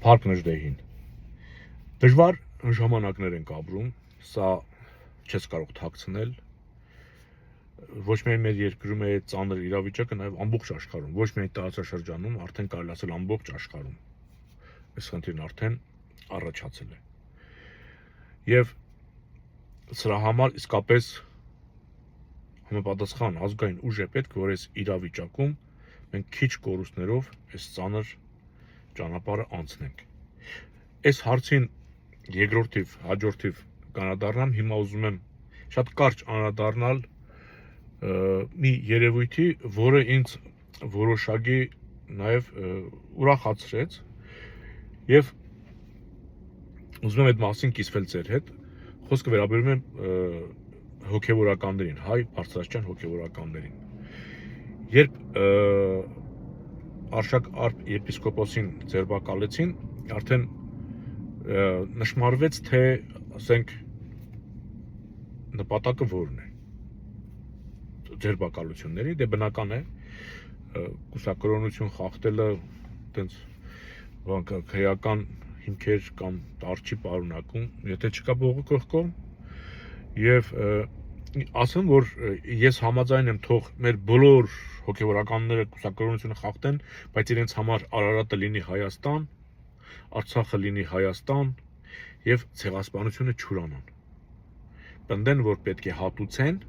Փառք Նժդեհին։ Դժվար ժամանակներ ենք ապրում, սա չես կարող թաքցնել։ Ոչ միայն մեր երկրում է ծանր իրավիճակը, նաև ամբողջ աշխարհում, ոչ միայն տարածաշրջանում, արդեն կարելի ասել ամբողջ աշխարհում այս խնդիրն արդեն առաջացել է։ Եվ սրա համար իսկապես համապատասխան ազգային ուժ է պետք, որ այս իրավիճակում մենք քիչ կորուստներով այս ծանր ճանապարհը անցնենք։ Այս հարցին երկրորդիվ, հաջորդիվ կանադառնամ, հիմա ուզում եմ շատ կարճ անդրադառնալ մի երևույթի, որը ինձ որոշակի նաև ուրախացրեց եւ ուզում եմ այդ մասին կիսվել ձեր հետ։ Խոսքը վերաբերում է հոգևորականներին, հայ բարձրաստիճան հոգևորականներին։ Երբ Արշակ Արփ եպիսկոպոսին ձերբակալեցին, արդեն նշмарվեց, թե ասենք նպատակը որն է ձերբակալությունների, դե բնական է կուսակրոնություն խախտելը այտենց քրեական հիմքեր կամ տարչի պարունակում, եթե չկա բողոքող կողմ, եւ ասեմ, որ ես համաձայն եմ, թող մեր բոլոր հոգևորականները կուսակրոնությունը խախտեն, բայց իրենց համար Արարատը լինի Հայաստան, Արցախը լինի Հայաստան եւ ցեղասպանությունը չուրանան։ Պնդեն, որ պետք է հատուցեն,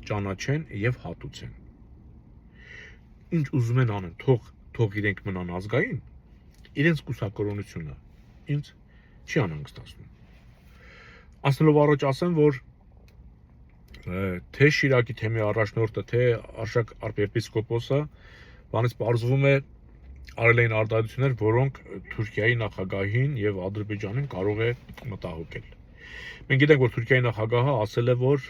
ճանաչեն եւ հատուցեն։ Ինչ ուզում են անեն, թող իրենք մնան ազգային, իրենց կուսակրոնությունը ինձ չի անհանգստացնում։ Ասելով առաջ ասեմ, որ թե Շիրակի թեմի առաջնորդը, թե Արշակ Արփ եպիսկոպոսը բանից պարզվում է արել էին արտահայտություններ, որոնք Թուրքիայի նախագահին եւ Ադրբեջանին կարող է մտահոգել։ Մենք գիտենք, որ Թուրքիայի նախագահը ասել է, որ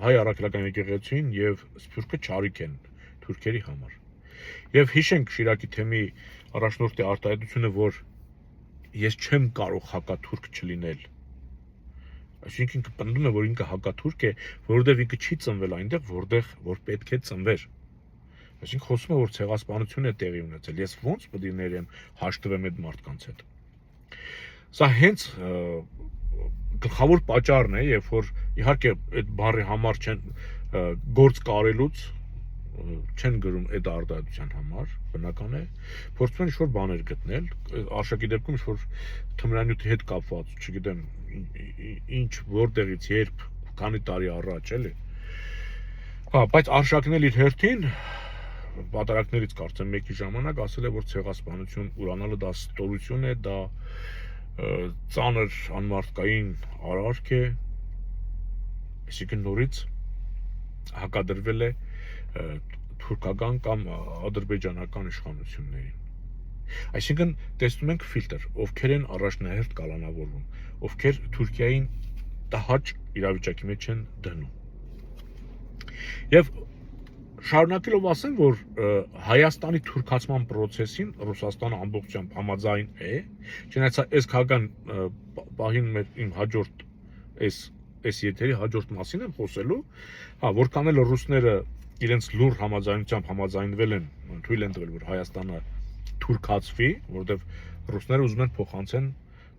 հայ առաքելական եկեղեցին եւ Սփյուռքը չարիք են թուրքերի համար։ Եվ հիշենք Շիրակի թեմի առաջնորդի արտահայտությունը, որ ես չեմ կարող հակաթուրք չլինել։ Այսինքն ինքը պնդում է, որ ինքը հակաթուրք է, որովհետև ինքը չի ծնվել այնտեղ, որ պետք է ծնվեր։ Այսինքն խոսում է, որ ցեղասպանություն է տեղի ունեցել։ Ես ո՞նց պետք է ներեմ հաշտվեմ այդ մարդկանց հետ։ Սա հենց գլխավոր պատճառն է, երբ որ իհարկե այդ բառի համար չեն գործ կարելուց չեն գրում այդ արտահայտության համար, բնական է, փորձում են ինչ-որ բաներ գտնել, Արշակի դեպքում ինչ-որ թմրանյութի հետ կապված, չգիտեմ, ինչ, որտեղից, երբ, քանի տարի առաջ, էլի։ Հա, բայց Արշակն էլ իր հերթին պատարակներից կարծեմ մեկի ժամանակ ասել է, որ ցեղասպանություն ուրանալը դա ստորություն է, դա ծանր անմարդկային արարք է, այսինքն նորից հակադրվել է թուրքական կամ ադրբեջանական իշխանություններին։ Այսինքն տեսնում ենք ֆիլտր, ովքեր են առաջնահերթ կալանավորվում, ովքեր Թուրքիային տհաճ իրավիճակի մեջ են դնում։ Եվ շարունակելով ասեմ, որ Հայաստանի թուրքացման process-ին Ռուսաստանը ամբողջությամբ համաձայն է, չնայած այս քաղաքական պահին իմ հաջորդ այս եթերի հաջորդ մասին եմ խոսելու, հա, որքան էլ ռուսները իրենց լուր համաձայնությամբ համաձայնվել են, թույլ են տվել, որ Հայաստանը թուրքացվի, որովհետև ռուսները ուզում են փոխանցեն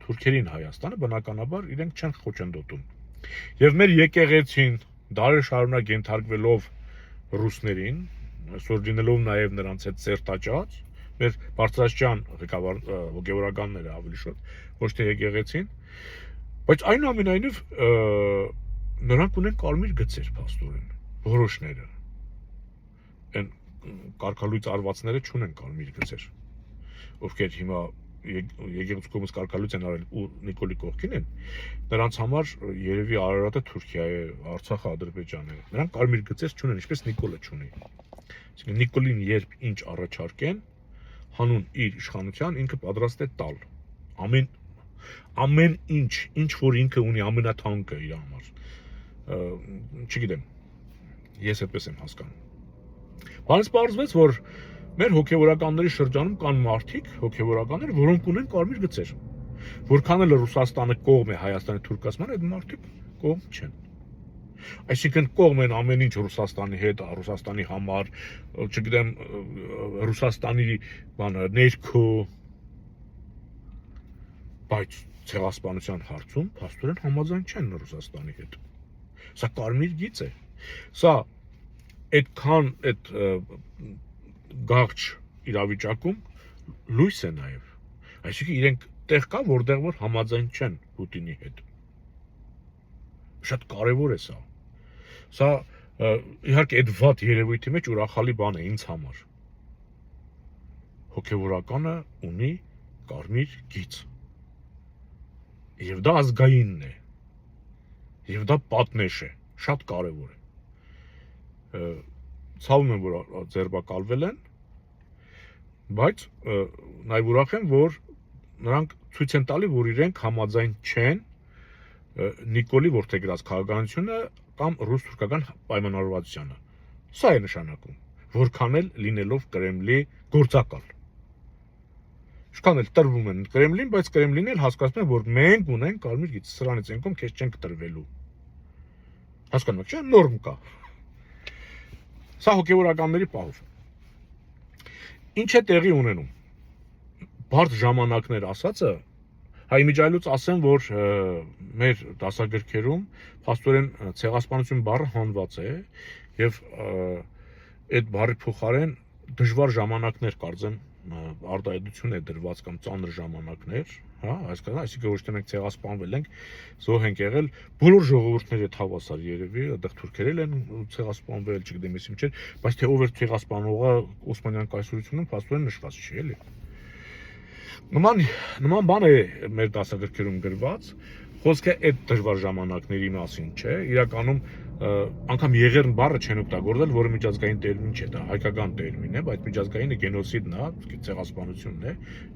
թուրքերին Հայաստանը, բնականաբար իրենք չեն խոչընդոտում։ Եվ մեր եկեղեցին դարեր շարունակ ենթարկվելով ռուսներին, այսօր լինելով նաև նրանց հետ սերտաճած, մեր բարձրաստիճան հոգևորականները ավելի շուտ, ոչ թե եկեղեցին, բայց այնուամենայնիվ նրանք ունեն կարմիր գծեր փաստորեն, որոշները։ Այն կարգալույծ արվածները չունեն կարմիր գծեր, ովքեր հիմա եկեղեցու կողմից կարգալույծ են արել ու Նիկոլի կողքին են, նրանց համար երևի Արարատը Թուրքիա է, Արցախը Ադրբեջան է։ Նրանք կարմիր գծեր չունեն, ինչպես Նիկոլը չունի։ Այսինքն Նիկոլին երբ ինչ առաջարկեն, հանուն իր իշխանության ինքը պատրաստ է տալ։ Ամեն ինչ որ ինքը ունի ամենաթանկը իր համար։ Չգիտեմ, ես այդպես եմ հասկանում։ Բայց պարզվեց, որ մեր հոգևորականների շրջանում կան մարդիկ, հոգևորականներ, որոնք ունեն կարմիր գծեր։ Որքան էլ Ռուսաստանը կողմ է Հայաստանի թուրքացման, այդ մարդիկ կողմ չեն։ Այսինքն կողմ են ամեն ինչ Ռուսաստանի հետ, Ռուսաստանի համար, չգիտեմ, Ռուսաստանի բանը ներքո, բայց ցեղասպանության հարցում փաստորեն համաձայն չեն Ռուսաստանի հետ։ Սա կարմիր գիծ է։ Սա այդքան այդ գաղճ իրավիճակում լույս է նաև։ Այսինքն իրենք տեղ կա, որտեղ որ համաձայն չեն Պուտինի հետ։ Շատ կարևոր է սա։ Սա իհարկե այդ վատ երևույթի մեջ ուրախալի բան է ինձ համար։ Հոգևորականը ունի կարմիր գիծ։ Եվ դա ազգայինն է։ Եվ դա պատնեշ է, շատ կարևոր է։ Ցավում եմ, որ ձերբակալվել են, բայց նաև ուրախ եմ, որ նրանք ցույց են տալի, որ իրենք համաձայն չեն Նիկոլի որդեգրած քաղաքականությունը կամ ռուս-թուրքական պայմանավորվածությանը։ Սա է նշանակում, որքան էլ լինելով Կրեմլի գործակալ։ Ինչքան էլ տրվում են Կրեմլին, բայց Կրեմլին էլ հասկացնում է, որ մենք ունենք կարմիր գիծ, սրանից ենքում քեզ չենք տրվելու։ Հասկանում եք, չէ՞, նորմ կա։ Սա հոգևորականների պահով։ Ինչ է տեղի ունենում։ Բարդ ժամանակներ ասածը, իմիջիայլոց ասեմ, որ մեր դասագրքերում փաստորեն ցեղասպանություն բառը հանված է եւ այդ բառի փոխարեն դժվար ժամանակներ կարծեմ արտահայտություն է դրված կամ ծանր ժամանակներ, հա, այսինքն ոչ թե մենք ցեղասպանվել ենք, զոհ ենք եղել, բոլոր ժողովուրդները հավասար երևի, այդտեղ թուրքերել են ցեղասպանվել, չգիտեմ ես ինչ չէ, բայց թե ով էր ցեղասպանողը Օսմանյան կայսրությունում փաստորեն նշված չի, էլի։ Նման բան է մեր դասագրքերում գրված, խոսքը այդ դժվար ժամանակների մասին չէ, իրականում անգամ եղերն բառը չեն օգտագործել, որը միջազգային տերմին չէ, դա հայկական տերմին է, բայց միջազգայինը գենոսիդն է, ցեղասպանությունն է,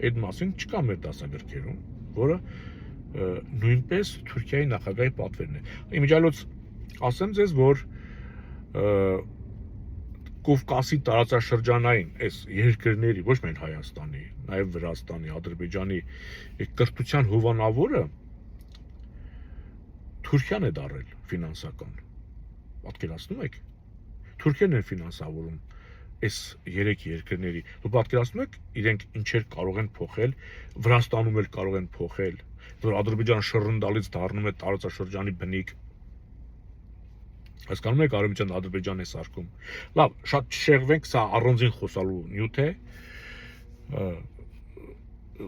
այդ մասին չկա մեր դասագրքերում, որը նույնպես Թուրքիայի նախագահի պատվերն է։ Իմիջիայլոց ասեմ ձեզ, որ Կովկասի տարածաշրջանային այս երկրների, ոչ միայն Հայաստանի, նաև Վրաստանի, Ադրբեջանի կրթության հովանավորը Թուրքիան է դարել ֆինանսական։ Պատկերացնում եք։ Թուրքիան է ֆինանսավորում այս երեք երկրների։ Դուք պատկերացնում եք, իրենք ինչեր կարող են փոխել, Վրաստանում էլ կարող են փոխել, որ Ադրբեջանը շռնդալից դառնում է տարածաշրջանի բնիկ։ Հասկանում եք, Արևմտյան Ադրբեջանն է սարքում։ Լավ, շատ չշեղվենք, սա առանձին խոսալու նյութ է։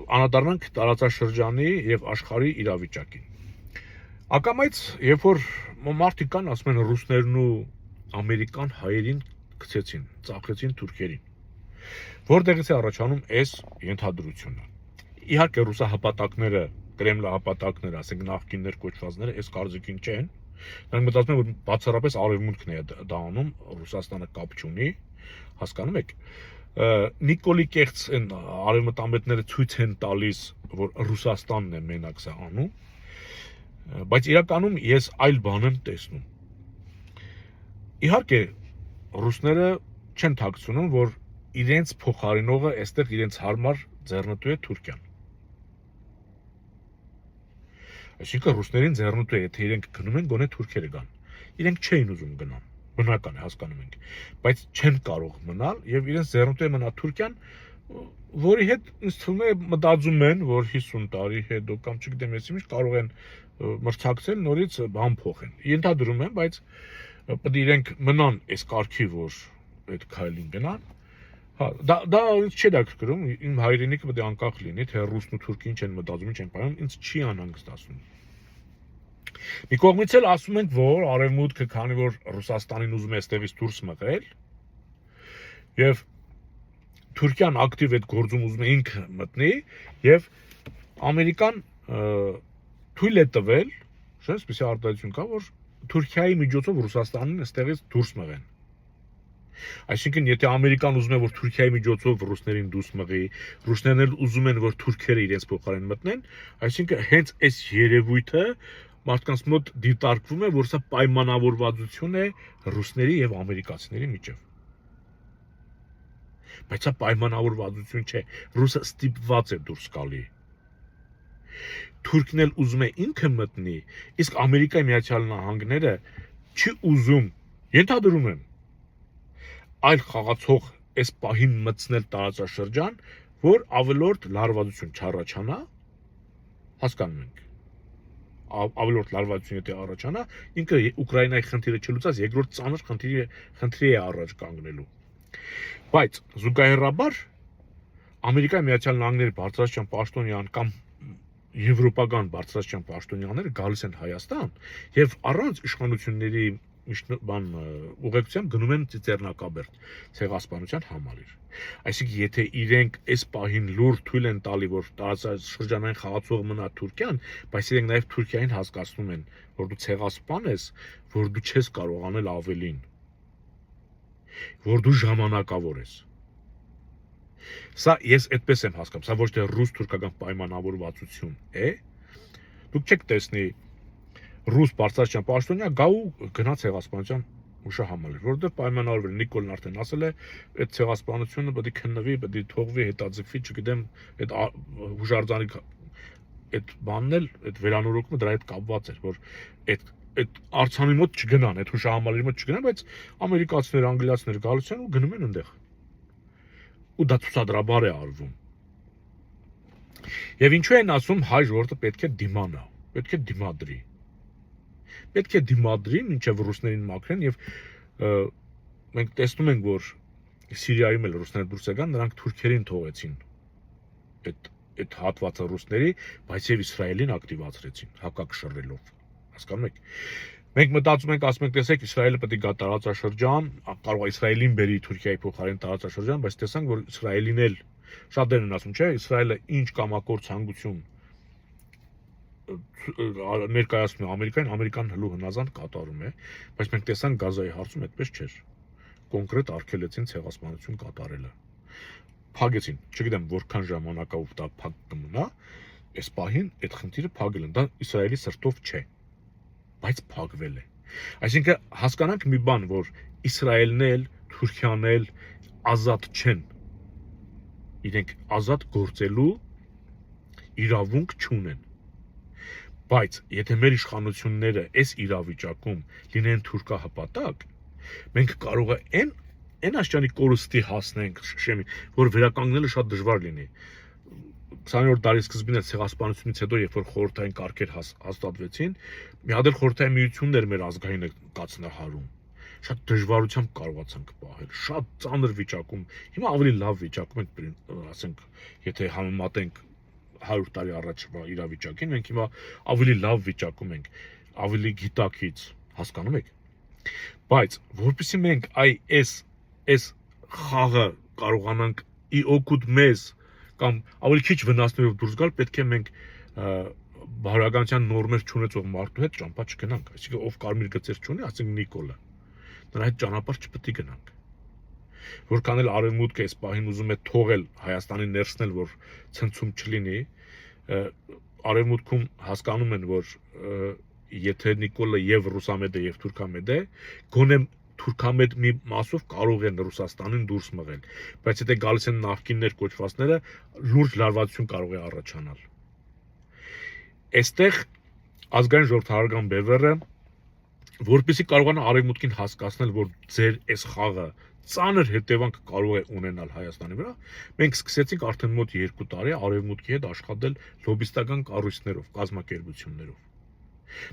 Անդրադառնանք տարածաշրջանի եւ աշխարհի իրավիճակին։ Ակամայից, երբ որ մարդիկ կան, ասում են ռուսներն ու ամերիկան հայերին գցեցին, ծախեցին թուրքերին։ Որտեղից է առաջանում այս ենթադրությունը։ Իհարկե ռուսահպատակները, կրեմլահպատակները, ասենք նախկիններ կոչվածները, այս կարծիքին չեն։ Նրանք մտածում են, որ բացառապես արևմուտքն է դա անում, Ռուսաստանը կապ չունի, հասկանում եք։ Նիկոլի կեղծ են արևմտամետները ցույց են տալիս, որ Ռուսաստանն է մենակ սա անում, բայց իրականում ես այլ բան եմ տեսնում։ Իհարկե ռուսները չեն թաքցնում, որ իրենց փոխարինողը այստեղ իրենց հարմար ձեռնտու է Թուրքիան։ Այսինքն ռուսներին ձեռնտու է, եթե իրենք գնում են, գոնե թուրքերը գան։ Իրենք չէին ուզում գնան, բնական է, հասկանում ենք, բայց չեն կարող մնալ եւ իրենց ձեռնտու է մնա Թուրքիան, որի հետ ինձ թվում է մտածում են, որ 50 տարի հետո կամ չգիտեմ ես ինչ կարող են մրցակցել, նորից բան փոխեն։ Ենթադրում եմ, բայց պետք է իրենք մնան այս կարգի, որ այդ քայլին գնան։ Հա, դա ինձ չի դակրկրում, իմ հայրենիքը պետք է անկախ լինի, թե ռուսն ու թուրքին չեն մտածում, չեն պայում, ինձ չի անհանգստացնում։ Մի կողմից էլ ասում ենք, որ արևմուտքը, քանի որ Ռուսաստանին ուզում է այստեղից դուրս մղել, եւ Թուրքիան ակտիվ այդ գործում ուզում է ինքը մտնի, եւ Ամերիկան թույլ է տվել, չէ՞, այսպեսի արտահայտություն կա, որ Թուրքիայի միջոցով Ռուսաստանին այստեղից դուրս մղեն։ Այսինքն, եթե Ամերիկան ուզում է, որ Թուրքիայի միջոցով ռուսներին դուրս մղի, ռուսներն էլ ուզում են, որ թուրքերը իրենց փոխարեն մտնեն, այսինքն հենց այս երևույթը մարդկանց մոտ դիտարկվում է, որ սա պայմանավորվածություն է ռուսների եւ ամերիկացիների միջեւ։ Բայց սա պայմանավորվածություն չէ, ռուսը ստիպված է դուրս գալի։ Թուրքն էլ ուզում է ինքը մտնի, իսկ Ամերիկայի Միացյալ Նահանգները չի ուզում, ենթադրում եմ, այլ խաղացող այս պահին մտցնել տարածաշրջան, որ ավելորդ լարվածություն չառաջանա, հասկանում ենք։ Ավելորդ լարվածություն եթե առաջանա, ինքը Ուկրաինայի խնդիրը չլուծած երկրորդ ծանր խնդրի է առաջ կանգնելու։ Բայց զուգահեռաբար Ամերիկայի Միացյալ Նահանգների բարձրաստիճան պաշտոնյան կամ եվրոպական բարձրաստիճան պաշտոնյաները գալիս են Հայաստան եւ առանց իշխանությունների ուղեկցությամբ գնում են Ծիծեռնակաբերդ ցեղասպանության համալիր։ Այսինքն եթե իրենք այս պահին լուր թույլ են տալի, որ տարածաշրջանային խաղացող մնա Թուրքիան, բայց իրենք նաեւ Թուրքիային հասկացնում են, որ դու ցեղասպան ես, որ դու չես կարող անել ավելին, որ դու ժամանակավոր ես։ Սա ես այդպես եմ հասկանում, սա ոչ թե ռուս-թուրքական պայմանավորվածություն է։ Դուք չեք տեսնի ռուս բարձրաստիճան պաշտոնյա գա ու գնա ցեղասպանության հուշահամալիր, որովհետև պայմանավորվել Նիկոլն արդեն ասել է, այդ ցեղասպանությունը պետք է քննվի, պետք է թողվի, հետաձգվի, չգիտեմ, այդ հուշարձանի այդ բանն էլ, այդ վերանորոգումը դրա հետ կապված էր, որ այդ արցանի մոտ չգնան, այդ հուշահամալիրի մոտ չգնան, բայց ամերիկացիներ, անգլիացիներ գալիս են ու գնում են այնտեղ։ Ու դա ցուցադրաբար է արվում։ Եվ ինչու են ասում հայ ժողովուրդը պետք է դիմանա, պետք է դիմադրի։ Պետք է դիմադրի, մինչև ռուսներին մաքրեն եւ մենք տեսնում ենք, որ Սիրիայում էլ ռուսները դուրս եկան, նրանք թուրքերին թողեցին այդ հատվածը ռուսների, բայց եւ Իսրայելին ակտիվացրեցին հակակշռելով։ Հասկանում եք։ Մենք մտածում ենք, ասում ենք, տեսեք, Իսրայելը պետք է գա տարածաշրջան, կարող է Իսրայելին բերի Թուրքիայի փոխարեն տարածաշրջան, բայց տեսանք, որ Իսրայելին էլ շատերն են ասում, չէ, Իսրայելը ինչ կամակոր ցանկություն ներկայացնում է Ամերիկային, Ամերիկան հլու հնազանդ կատարում է, բայց մենք տեսանք Գազայի հարցում այդպես չէր։ Կոնկրետ արգելեցին ցեղասպանություն կատարելը։ Փակեցին, չգիտեմ որքան ժամանակով դա փակ կմնա, այս պահին այդ խնդիրը փակել են, դա Իսրայելի սրտով չէ, բայց փակվել է։ Այսինքն հասկանանք մի բան, որ Իսրայելն էլ, Թուրքիան էլ ազատ չեն։ Իրենք ազատ գործելու իրավունք չունեն։ Բայց եթե մեր իշխանությունները այս իրավիճակում լինեն թուրքահպատակ, մենք կարող է այն աշճանի կորստի հասնենք, որ վերականգնելը շատ դժվար լինի։ 20-րդ դարի սկզբին է ցեղասպանությունից հետո, երբ որ խորհրդային կարգեր հաստատվեցին, մի հատ էլ խորհրդային միությունն էր մեր ազգային կացնահարում։ Շատ դժվարությամբ կարողացանք պահել, շատ ծանր վիճակում։ Հիմա ավելի լավ վիճակում ենք, ասենք, եթե համեմատենք 100 տարի առաջվա իրավիճակին, մենք հիմա ավելի լավ վիճակում ենք, ավելի գիտակից, հասկանում եք։ Բայց որպեսզի մենք այս խաղը կարողանանք ի օգուտ մեզ կամ ավելի քիչ վնասներով դուրս գալ, պետք է մենք բարոյականության նորմեր չունեցող մարդու հետ ճամփա չգնանք, այսինքն ով կարմիր գծեր չունի, ասենք Նիկոլը, նրա հետ ճանապարհ չպետք է գնանք։ Որքան էլ արևմուտքը այս պահին ուզում է թողել Հայաստանին ներսնել, որ ցնցում չլինի, արևմուտքում հասկանում են, որ եթե Նիկոլը եւ ռուսամետ է եւ թուրքամետ է, գոնե թուրքամետ մի մասով կարող են Ռուսաստանին դուրս մղել, բայց եթե գալիս են նախկիններ կոչվածները, լուրջ լարվածություն կարող է առաջանալ։ Այստեղ ազգային ժողովրդարական բևեռը, որպեսզի կարողանա արևմուտքին հասկացնել, որ ձեր այս խաղը ծանր հետևանք կարող է ունենալ Հայաստանի վրա, մենք սկսեցինք արդեն մոտ 2 տարի արևմուտքի հետ աշխատել լոբիստական կառույցներով, կազմակերպություններով։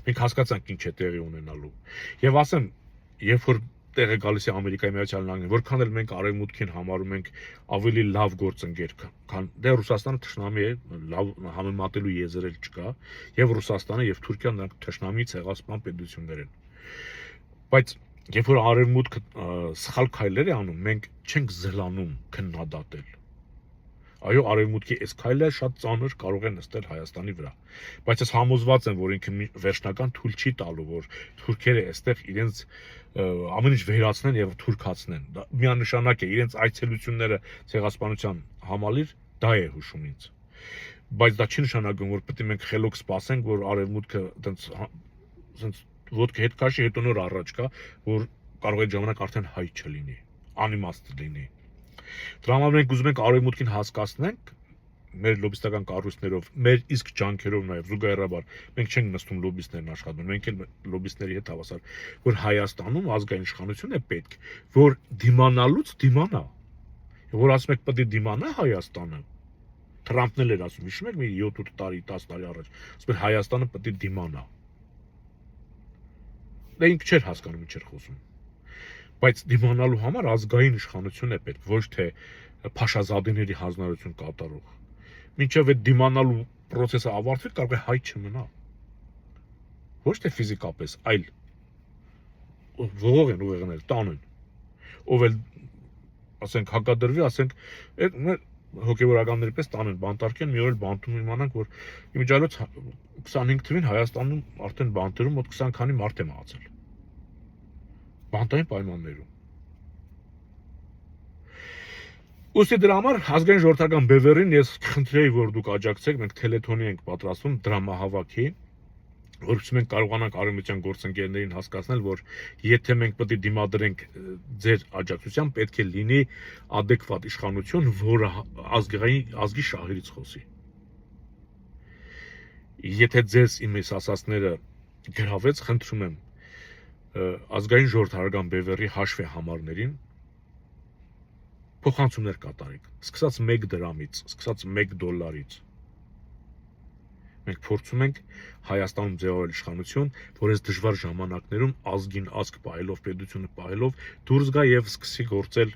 Մենք հասկացանք ինչ է տեղի ունենալու։ Եվ ասեմ, երբ որ տեղը գալիս է Ամերիկայի Միացյալ Նահանգները, որքան էլ մենք արևմուտքին համարում ենք ավելի լավ գործընկեր, քան դե Ռուսաստանը թշնամի է, լավ համեմատելու եզր էլ չկա, եւ Ռուսաստանը եւ Թուրքիան նրանք թշնամի ցեղասպան պետություններ են։ Բայց երբ որ արևմուտքը սխալ քայլեր է անում, մենք չենք զլանում քննադատել։ Այո, արևմուտքի այս քայլը շատ ծանր կարող է նստել Հայաստանի վրա, բայց ես համոզված եմ, որ ինքը վերջնական թույլ չի տալու, որ թուրքերը այստեղ իրենց ամեն ինչ վերացնեն եւ թուրքացնեն։ Դա միանշանակ է, իրենց այցելությունները ցեղասպանության համալիր դա է հուշում ինձ։ Բայց դա չի նշանակում, որ պետք է մենք խելոք սպասենք, որ արևմուտքը այդպես ոտքը հետ քաշի, հետո նոր առաջ կա, որ կարող է ժամանակ արդեն հայ չլինի, անիմաստ լինի։ Դրա համար մենք ուզում ենք արևմուտքին հասկացնենք մեր լոբիստական կառույցներով, մեր իսկ ջանքերով նաև զուգահեռաբար, մենք չենք նստում լոբիստներն աշխատում, մենք էլ լոբիստների հետ հավասար, որ Հայաստանում ազգային իշխանություն է պետք, որ դիմանալուց դիմանա, որ ասում եք պետք է դիմանա Հայաստանը, Թրամփն էր ասում, հիշում եք մի 7-8 տարի, 10 տարի առաջ, ասում էր Հայաստանը պետք է դիմանա։ Դա ինքը չէր հասկանում, ինչ էր խոսում։ Բայց դիմանալու համար ազգային իշխանություն է պետք, ոչ թե փաշազադիների հանձնարարություն կատարող։ Մինչև այդ դիմանալու process-ը ավարտվի, կարող է հայ չմնա։ Ոչ թե ֆիզիկապես, այլ ողող են ուղեղներ, տանեն։ Ով էլ ասենք հակադրվի, ասենք այդ հոգեվորականների պես տանեն, բանտարկեն, մի օր էլ բանտում իմանանք, որ իմիջիայլոց 25 թվին Հայաստանում արդեն բանտերում մոտ 20 քանի մարդ է մահացել։ Բանտային պայմաններում։ Ուստի դրա համար ազգային ժողովրդական բևեռին ես խնդրեի, որ դուք աջակցեք, մենք թելեթոնի ենք պատրաստում դրամահավաքի, որովհետեւ մենք կարողանանք արևմտյան գործընկերներին հասկացնել, որ եթե մենք պետք է դիմադրենք ձեր աջակցությամբ, պետք է լինի adekvat իշխանություն, որը ազգի շահերից խոսի։ Եթե ձեզ իմս ասածները գրավեց, խնդրում եմ ազգային ժողովրդական բևեռի հաշվի համարներին փոխանցումներ կատարեք, սկսած 1 դրամից, սկսած 1 դոլարից։ Մենք փորձում ենք Հայաստանում ձևավորել իշխանություն, որ այս դժվար ժամանակներում ազգին ազգ պահելով, պետությունը պահելով դուրս գա եւ սկսի գործել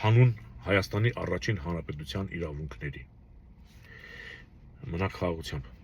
հանուն Հայաստանի առաջին հանրապետության իրավունքների։ Մնաք խաղաղությամբ։